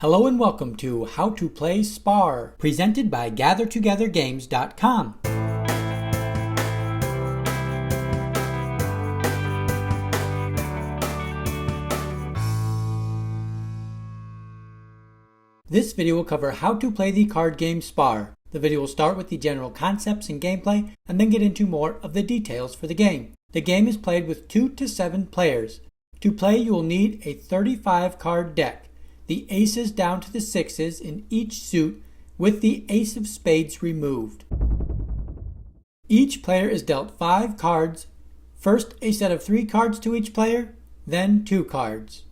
Hello and welcome to How to Play Spar, presented by GatherTogetherGames.com. This video will cover how to play the card game Spar. The video will start with the general concepts and gameplay, and then get into more of the details for the game. The game is played with 2 to 7 players. To play, you will need a 35 card deck, the aces down to the sixes in each suit with the ace of spades removed. Each player is dealt 5 cards, first a set of 3 cards to each player, then 2 cards.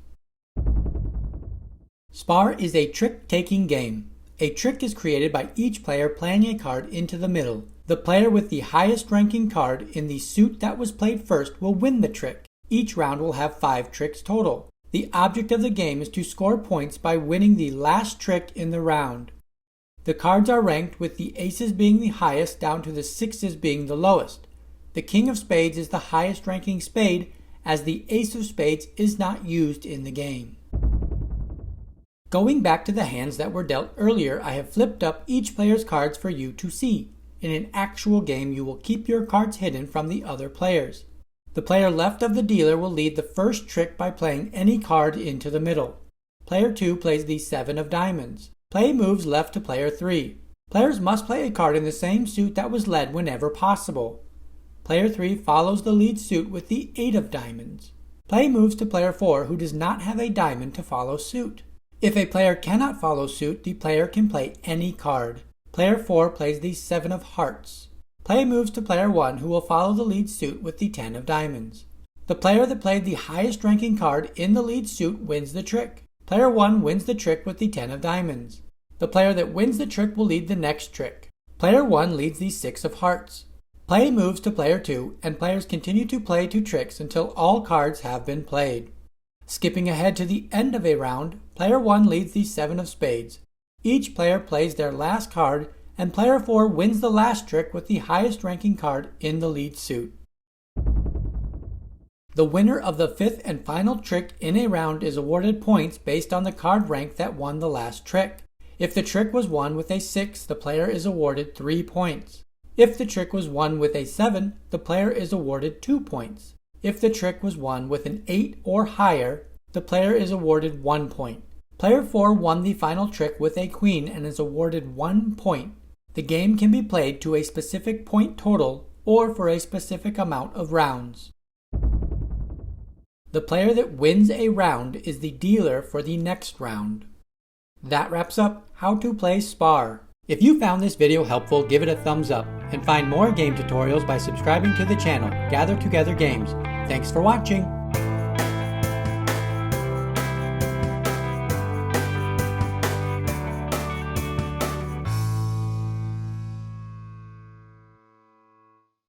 Spar is a trick-taking game. A trick is created by each player playing a card into the middle. The player with the highest ranking card in the suit that was played first will win the trick. Each round will have 5 tricks total. The object of the game is to score points by winning the last trick in the round. The cards are ranked with the aces being the highest down to the sixes being the lowest. The king of spades is the highest ranking spade, as the ace of spades is not used in the game. Going back to the hands that were dealt earlier, I have flipped up each player's cards for you to see. In an actual game, you will keep your cards hidden from the other players. The player left of the dealer will lead the first trick by playing any card into the middle. Player 2 plays the 7 of diamonds. Play moves left to player 3. Players must play a card in the same suit that was led whenever possible. Player 3 follows the lead suit with the 8 of diamonds. Play moves to player 4 who does not have a diamond to follow suit. If a player cannot follow suit, the player can play any card. Player 4 plays the 7 of hearts. Play moves to player 1 who will follow the lead suit with the 10 of diamonds. The player that played the highest ranking card in the lead suit wins the trick. Player 1 wins the trick with the 10 of diamonds. The player that wins the trick will lead the next trick. Player 1 leads the 6 of hearts. Play moves to player 2, and players continue to play 2 tricks until all cards have been played. Skipping ahead to the end of a round, player 1 leads the 7 of spades. Each player plays their last card, and player 4 wins the last trick with the highest ranking card in the lead suit. The winner of the 5th and final trick in a round is awarded points based on the card rank that won the last trick. If the trick was won with a 6, the player is awarded 3 points. If the trick was won with a 7, the player is awarded 2 points. If the trick was won with an 8 or higher, the player is awarded 1 point. Player 4 won the final trick with a queen and is awarded 1 point. The game can be played to a specific point total or for a specific amount of rounds. The player that wins a round is the dealer for the next round. That wraps up How to Play Spar. If you found this video helpful, give it a thumbs up and find more game tutorials by subscribing to the channel Gather Together Games. Thanks for watching.